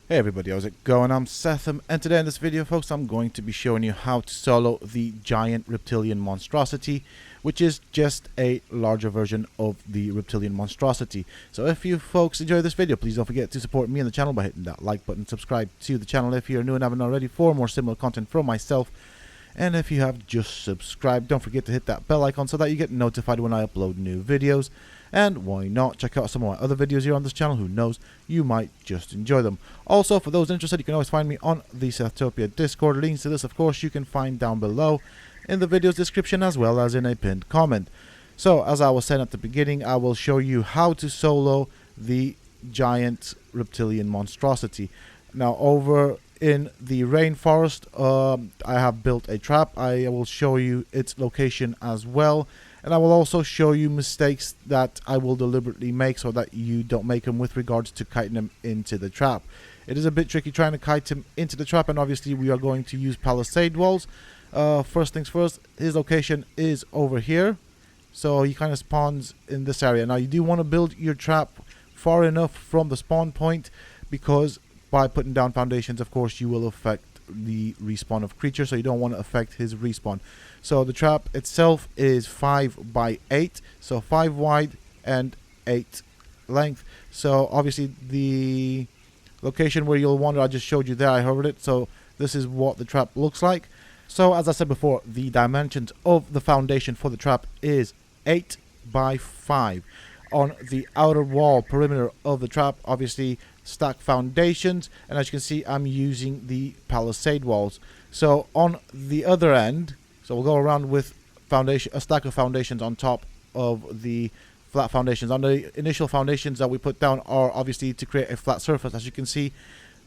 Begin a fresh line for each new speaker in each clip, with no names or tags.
Hey everybody, how's it going? I'm Sethum, and today in this video, folks, I'm going to be showing you how to solo the Giant Reptilian Monstrosity, which is just a larger version of the Reptilian Monstrosity. So if you folks enjoy this video, please don't forget to support me and the channel by hitting that like button, subscribe to the channel if you're new and haven't already for more similar content from myself. And if you have just subscribed, don't forget to hit that bell icon so that you get notified when I upload new videos. And why not check out some of my other videos here on this channel, who knows, you might just enjoy them. Also, for those interested, you can always find me on the Sethtopia Discord. Links to this, of course, you can find down below in the video's description as well as in a pinned comment. So, as I was saying at the beginning, I will show you how to solo the Giant Reptilian Monstrosity. Now, over in the rainforest, I have built a trap. I will show you its location as well. And I will also show you mistakes that I will deliberately make so that you don't make them with regards to kiting them into the trap. It is a bit tricky trying to kite him into the trap, and obviously we are going to use palisade walls. First things first, his location is over here. So he kind of spawns in this area. Now you do want to build your trap far enough from the spawn point, because by putting down foundations, of course, you will affect the respawn of creatures, so you don't want to affect his respawn. So the trap itself is 5 by 8, so 5 wide and 8 length. So obviously the location where you'll wander, I just showed you there, I hovered it. So this is what the trap looks like. So as I said before, the dimensions of the foundation for the trap is 8 by 5. On the outer wall perimeter of the trap, obviously stack foundations, and as you can see, I'm using the palisade walls. So on the other end, so we'll go around with a stack of foundations on top of the flat foundations. On the initial foundations that we put down are obviously to create a flat surface. As you can see,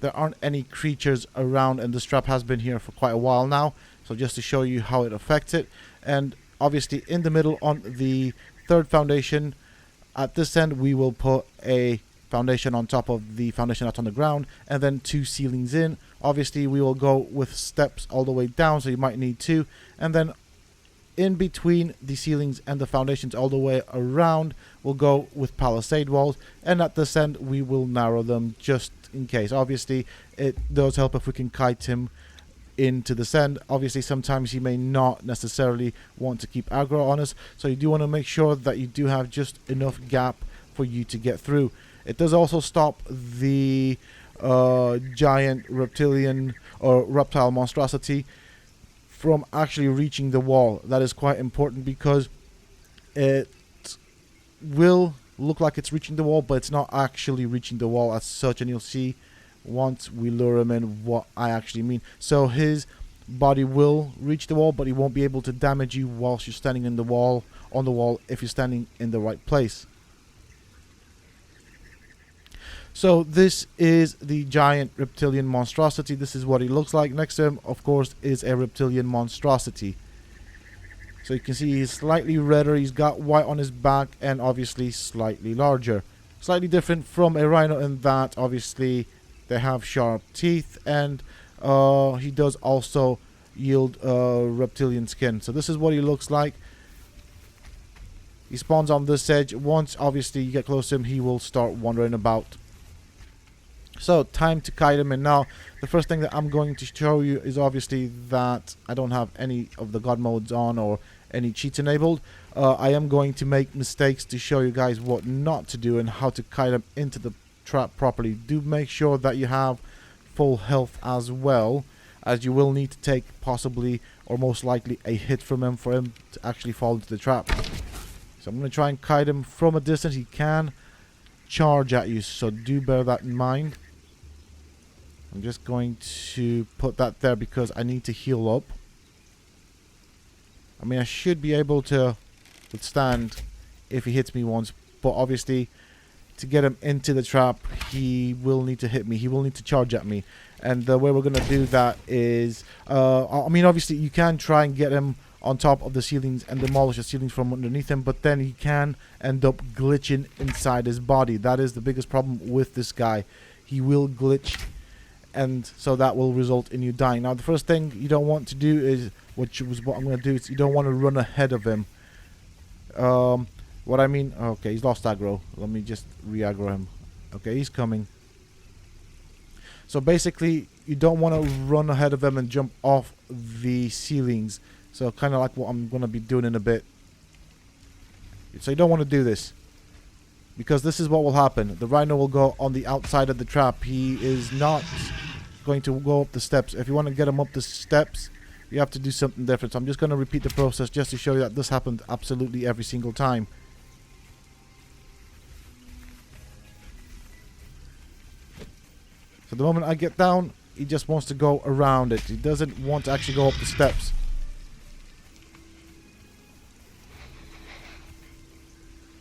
there aren't any creatures around, and this trap has been here for quite a while now. So just to show you how it affects it. And obviously in the middle on the third foundation, at this end we will put a foundation on top of the foundation that's on the ground, and then 2 ceilings in. Obviously we will go with steps all the way down, so you might need 2, and then in between the ceilings and the foundations all the way around we'll go with palisade walls, and at this end we will narrow them just in case. Obviously it does help if we can kite him into the send. Obviously sometimes he may not necessarily want to keep aggro on us, so you do want to make sure that you do have just enough gap for you to get through. It does also stop the giant reptilian or reptile monstrosity from actually reaching the wall. That is quite important, because it will look like it's reaching the wall, but it's not actually reaching the wall as such, and you'll see once we lure him in what I actually mean. So his body will reach the wall, but he won't be able to damage you whilst you're standing on the wall if you're standing in the right place. So this is the Giant Reptilian Monstrosity. This is what he looks like. Next to him, of course, is a Reptilian Monstrosity. So you can see he's slightly redder, he's got white on his back, and obviously slightly larger. Slightly different from a rhino in that obviously they have sharp teeth, and he does also yield reptilian skin. So this is what he looks like. He spawns on this edge. Once obviously you get close to him, he will start wandering about. So time to kite him in. Now the first thing that I'm going to show you is obviously that I don't have any of the god modes on or any cheats enabled. I am going to make mistakes to show you guys what not to do and how to kite him into the trap properly. Do make sure that you have full health as well, as you will need to take possibly or most likely a hit from him for him to actually fall into the trap. So I'm going to try and kite him from a distance. He can charge at you, so do bear that in mind. I'm just going to put that there because I need to heal up. I mean, I should be able to withstand if he hits me once, but obviously to get him into the trap, he will need to hit me. He will need to charge at me. And the way we're going to do that is, I mean, obviously you can try and get him on top of the ceilings and demolish the ceilings from underneath him, but then he can end up glitching inside his body. That is the biggest problem with this guy. He will glitch, and so that will result in you dying. Now the first thing you don't want to do is, which was what I'm going to do, is you don't want to run ahead of him. What I mean, okay, he's lost aggro. Let me just re-aggro him. Okay, he's coming. So basically, you don't want to run ahead of them and jump off the ceilings. So kind of like what I'm going to be doing in a bit. So you don't want to do this, because this is what will happen. The rhino will go on the outside of the trap. He is not going to go up the steps. If you want to get him up the steps, you have to do something different. So I'm just going to repeat the process just to show you that this happened absolutely every single time. So the moment I get down, he just wants to go around it. He doesn't want to actually go up the steps.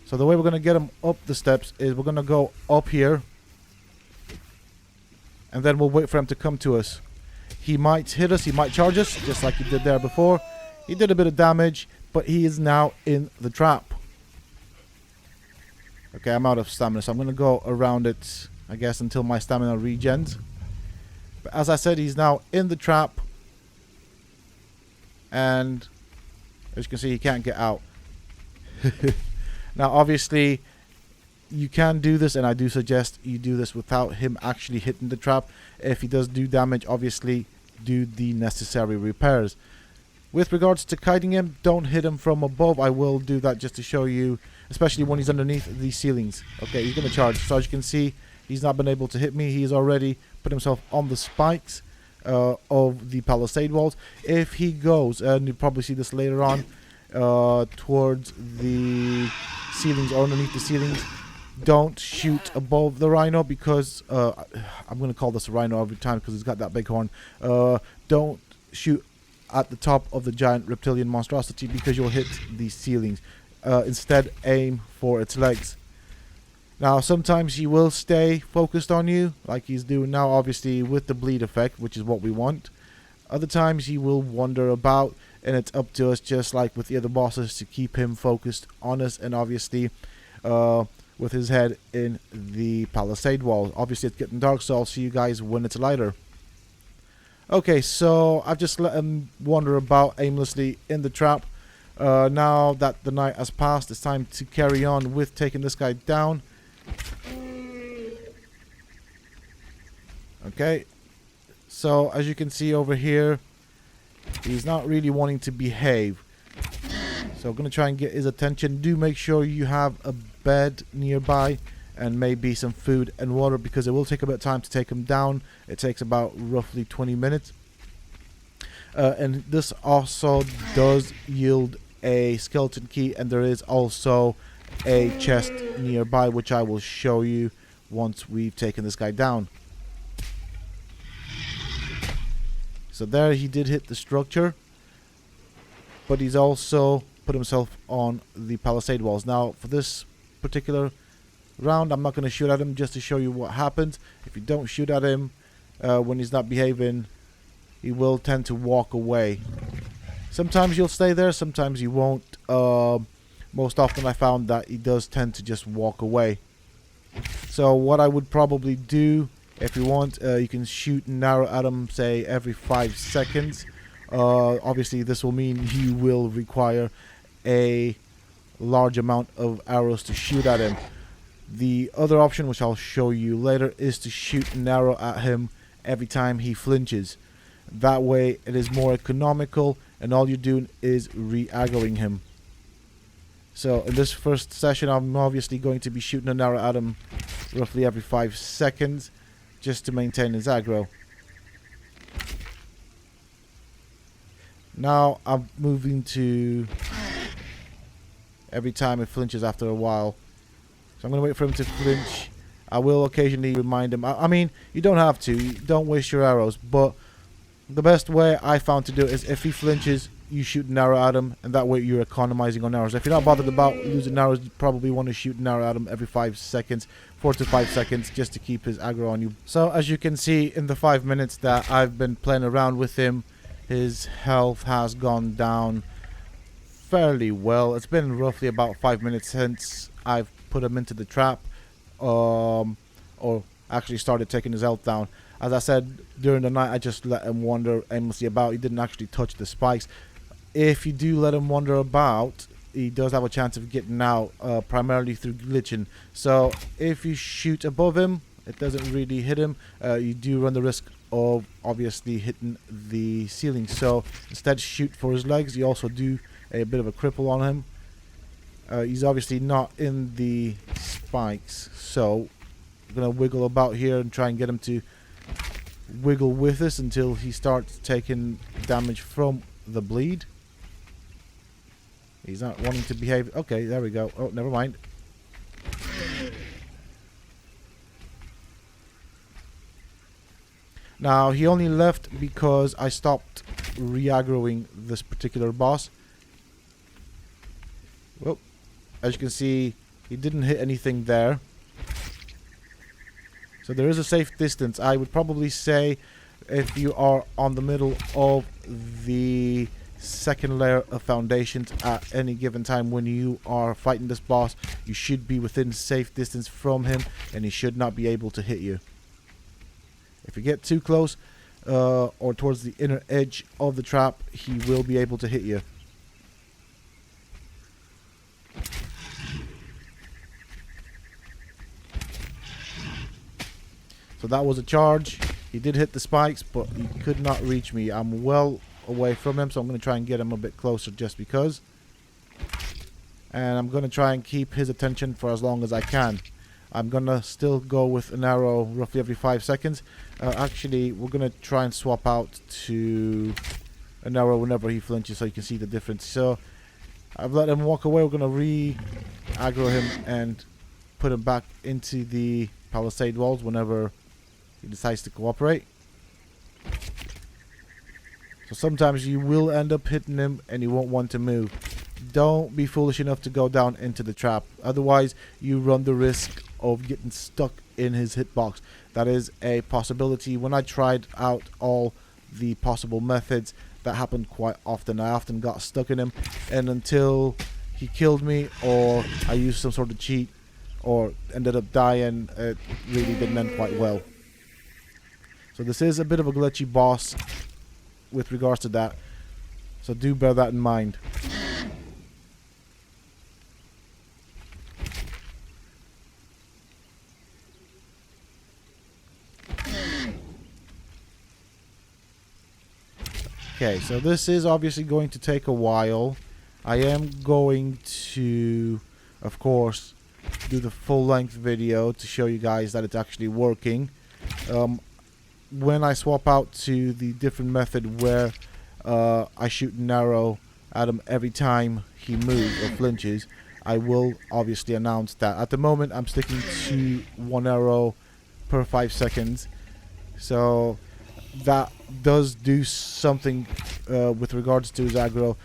So the way we're going to get him up the steps is we're going to go up here. And then we'll wait for him to come to us. He might hit us, he might charge us, just like he did there before. He did a bit of damage, but he is now in the trap. Okay, I'm out of stamina, so I'm going to go around it, I guess, until my stamina regens. But as I said, he's now in the trap. And as you can see, he can't get out. Now, obviously, you can do this, and I do suggest you do this without him actually hitting the trap. If he does do damage, obviously, do the necessary repairs. With regards to kiting him, don't hit him from above. I will do that just to show you, especially when he's underneath these ceilings. Okay, he's going to charge. So as you can see, he's not been able to hit me. He's already put himself on the spikes of the palisade walls. If he goes, and you'll probably see this later on, towards the ceilings or underneath the ceilings, don't shoot above the rhino, because I'm going to call this a rhino every time because he's got that big horn. Don't shoot at the top of the giant reptilian monstrosity, because you'll hit the ceilings. Instead, aim for its legs. Now, sometimes he will stay focused on you, like he's doing now, obviously with the bleed effect, which is what we want. Other times he will wander about, and it's up to us, just like with the other bosses, to keep him focused on us, and obviously with his head in the palisade wall. Obviously, it's getting dark, so I'll see you guys when it's lighter. Okay, so I've just let him wander about aimlessly in the trap. Now that the night has passed, it's time to carry on with taking this guy down. Okay, so as you can see over here, he's not really wanting to behave. So I'm going to try and get his attention. Do make sure you have a bed nearby and maybe some food and water, because it will take a bit of time to take him down. It takes about roughly 20 minutes. And this also does yield a skeleton key, and there is also a chest nearby, which I will show you once we've taken this guy down. So there, he did hit the structure, but he's also put himself on the palisade walls. Now, for this particular round, I'm not going to shoot at him, just to show you what happens. If you don't shoot at him when he's not behaving, he will tend to walk away. Sometimes you'll stay there, sometimes you won't. Most often I found that he does tend to just walk away. So what I would probably do, if you want, you can shoot and arrow at him, say, every 5 seconds. Obviously, this will mean you will require a large amount of arrows to shoot at him. The other option, which I'll show you later, is to shoot an arrow at him every time he flinches. That way it is more economical, and all you're doing is re-aggroing him. So in this first session, I'm obviously going to be shooting an arrow at him roughly every 5 seconds, just to maintain his aggro. Now I'm moving to every time it flinches after a while. So I'm going to wait for him to flinch. I will occasionally remind him. I mean, you don't have to. You don't waste your arrows. But the best way I found to do it is, if he flinches, you shoot an arrow at him. And that way you're economizing on arrows. If you're not bothered about losing arrows, you probably want to shoot an arrow at him every 5 seconds. 4 to 5 seconds, just to keep his aggro on you. So as you can see, in the 5 minutes that I've been playing around with him, his health has gone down fairly well. It's been roughly about 5 minutes since I've put him into the trap, or actually started taking his health down. As I said, during the night I just let him wander aimlessly about. He didn't actually touch the spikes. If you do let him wander about, he does have a chance of getting out, primarily through glitching. So if you shoot above him, it doesn't really hit him. You do run the risk of obviously hitting the ceiling. So instead shoot for his legs. You also do a bit of a cripple on him. He's obviously not in the spikes, so I'm going to wiggle about here and try and get him to wiggle with us until he starts taking damage from the bleed. He's not wanting to behave. Okay, there we go. Oh, never mind. Now, he only left because I stopped re-aggroing this particular boss. Well, as you can see, he didn't hit anything there. So there is a safe distance. I would probably say if you are on the middle of the second layer of foundations at any given time when you are fighting this boss, you should be within safe distance from him and he should not be able to hit you. If you get too close or towards the inner edge of the trap, he will be able to hit you. So that was a charge. He did hit the spikes, but he could not reach me. I'm well away from him, so I'm going to try and get him a bit closer just because. And I'm going to try and keep his attention for as long as I can. I'm going to still go with an arrow roughly every 5 seconds. Actually, we're going to try and swap out to an arrow whenever he flinches so you can see the difference. So I've let him walk away. We're going to re-aggro him and put him back into the palisade walls whenever he decides to cooperate. So sometimes you will end up hitting him and he won't want to move. Don't be foolish enough to go down into the trap. Otherwise, you run the risk of getting stuck in his hitbox. That is a possibility. When I tried out all the possible methods, that happened quite often. I often got stuck in him, and until he killed me or I used some sort of cheat or ended up dying, it really didn't end quite well. So this is a bit of a glitchy boss with regards to that. So do bear that in mind. Okay, so this is obviously going to take a while. I am going to, of course, do the full-length video to show you guys that it's actually working. When I swap out to the different method where I shoot an arrow at him every time he moves or flinches, I will obviously announce that. At the moment, I'm sticking to 1 arrow per 5 seconds. So that does do something with regards to his aggro.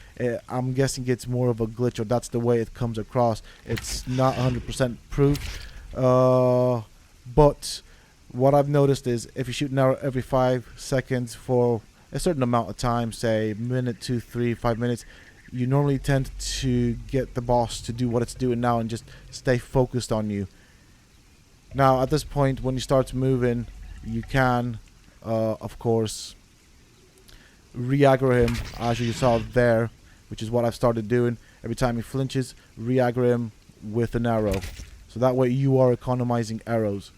I'm guessing it's more of a glitch, or that's the way it comes across. It's not 100% proof. But what I've noticed is if you shoot an arrow every 5 seconds for a certain amount of time, say a minute, 2, 3, 5 minutes, you normally tend to get the boss to do what it's doing now and just stay focused on you. Now at this point, when he starts moving, you can of course re-aggro him as you saw there, which is what I've started doing. Every time he flinches, re-aggro him with an arrow, so that way you are economizing arrows.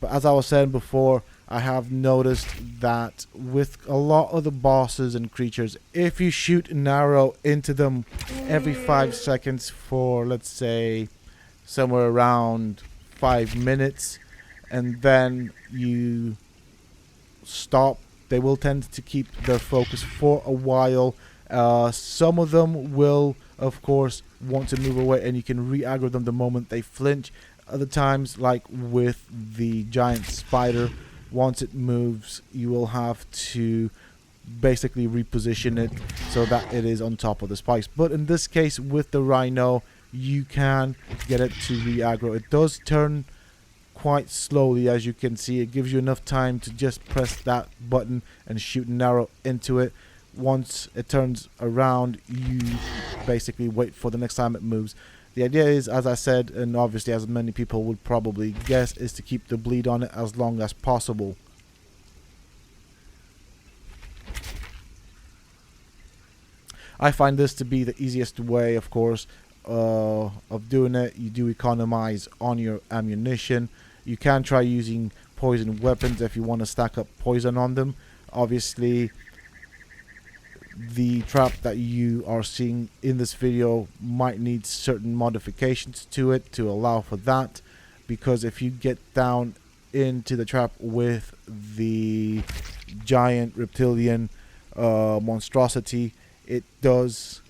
But as I was saying before, I have noticed that with a lot of the bosses and creatures, if you shoot an arrow into them every 5 seconds for, let's say, somewhere around 5 minutes, and then you stop, they will tend to keep their focus for a while. Some of them will, of course, want to move away, and you can re-aggro them the moment they flinch. Other times, like with the giant spider, once it moves, you will have to basically reposition it so that it is on top of the spikes. But in this case, with the rhino, you can get it to re-aggro. It does turn quite slowly, as you can see. It gives you enough time to just press that button and shoot an arrow into it. Once it turns around, you basically wait for the next time it moves. The idea is, as I said, and obviously as many people would probably guess, is to keep the bleed on it as long as possible. I find this to be the easiest way, of course, of doing it. You do economize on your ammunition. You can try using poison weapons if you want to stack up poison on them. Obviously, the trap that you are seeing in this video might need certain modifications to it to allow for that, because if you get down into the trap with the Giant Reptilian Monstrosity, it does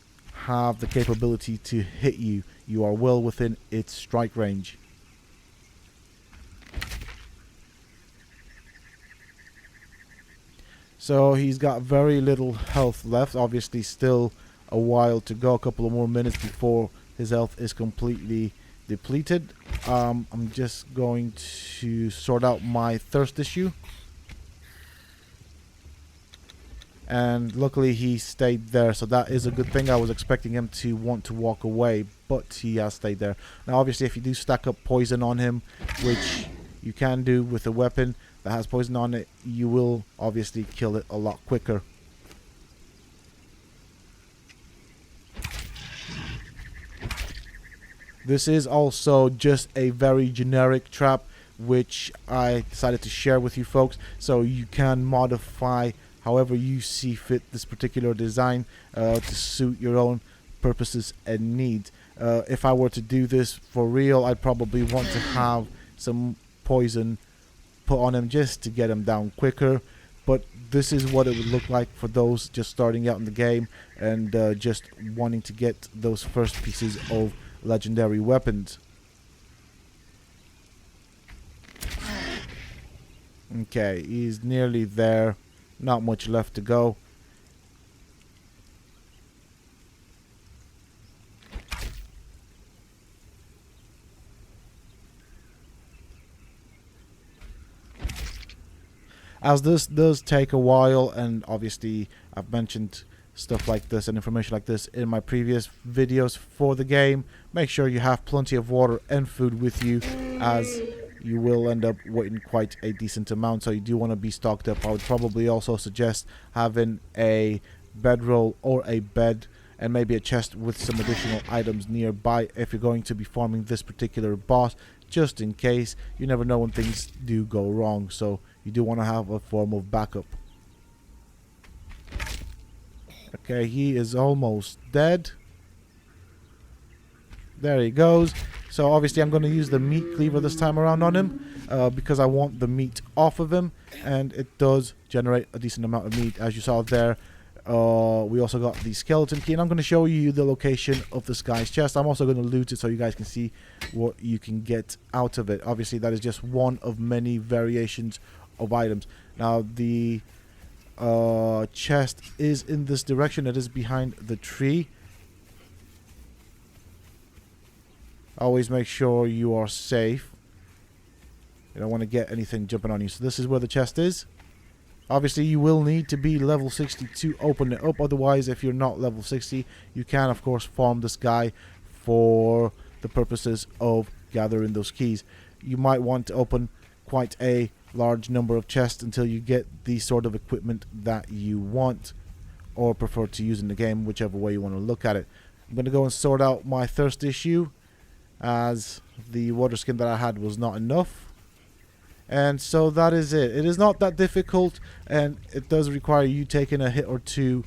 have the capability to hit you. You are well within its strike range. So he's got very little health left. Obviously still a while to go, a couple of more minutes before his health is completely depleted. I'm just going to sort out my thirst issue. And luckily he stayed there, so that is a good thing. I was expecting him to want to walk away, but he has stayed there. Now obviously if you do stack up poison on him, which you can do with a weapon that has poison on it, you will obviously kill it a lot quicker. This is also just a very generic trap, which I decided to share with you folks, so you can modify however you see fit this particular design to suit your own purposes and needs. If I were to do this for real, I'd probably want to have some poison put on him just to get him down quicker, but this is what it would look like for those just starting out in the game and just wanting to get those first pieces of legendary weapons. Okay, he's nearly there, not much left to go. As this does take a while, and obviously I've mentioned stuff like this and information like this in my previous videos for the game, make sure you have plenty of water and food with you, as you will end up waiting quite a decent amount, so you do want to be stocked up. I would probably also suggest having a bedroll or a bed and maybe a chest with some additional items nearby if you're going to be farming this particular boss, just in case. You never know when things do go wrong, so you do want to have a form of backup. Okay, he is almost dead. There he goes. So obviously I'm going to use the meat cleaver this time around on him because I want the meat off of him, and it does generate a decent amount of meat, as you saw there. We also got the skeleton key, and I'm going to show you the location of this guy's chest. I'm also going to loot it so you guys can see what you can get out of it. Obviously that is just one of many variations of items. Now the chest is in this direction. It is behind the tree. Always make sure you are safe. You don't want to get anything jumping on you. So this is where the chest is. Obviously you will need to be level 60 to open it up. Otherwise, if you're not level 60, you can of course farm this guy for the purposes of gathering those keys. You might want to open quite a large number of chests until you get the sort of equipment that you want or prefer to use in the game, whichever way you want to look at it. I'm going to go and sort out my thirst issue, as the water skin that I had was not enough. And so that is it. It is not that difficult, and it does require you taking a hit or two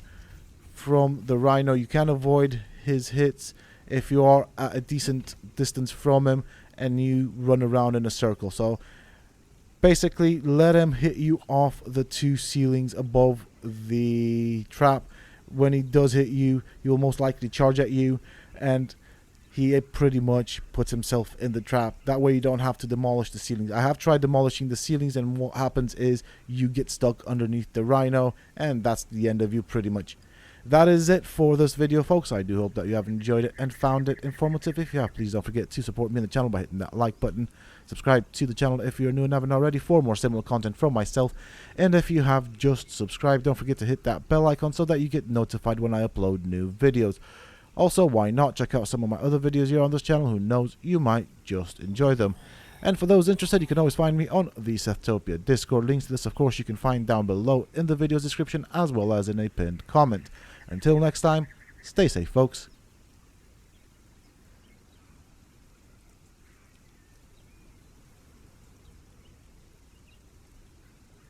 from the rhino. You can avoid his hits if you are at a decent distance from him and you run around in a circle. So basically let him hit you off the two ceilings above the trap. When he does hit you, he will most likely charge at you, and he pretty much puts himself in the trap. That way you don't have to demolish the ceilings. I have tried demolishing the ceilings, and what happens is you get stuck underneath the rhino, and that's the end of you pretty much. That is it for this video, folks. I do hope that you have enjoyed it and found it informative. If you have, please don't forget to support me on the channel by hitting that like button. Subscribe to the channel if you're new and haven't already for more similar content from myself. And if you have just subscribed, don't forget to hit that bell icon so that you get notified when I upload new videos. Also, why not check out some of my other videos here on this channel? Who knows, you might just enjoy them. And for those interested, you can always find me on the Sethtopia Discord. Links to this, of course, you can find down below in the video's description, as well as in a pinned comment. Until next time, stay safe, folks.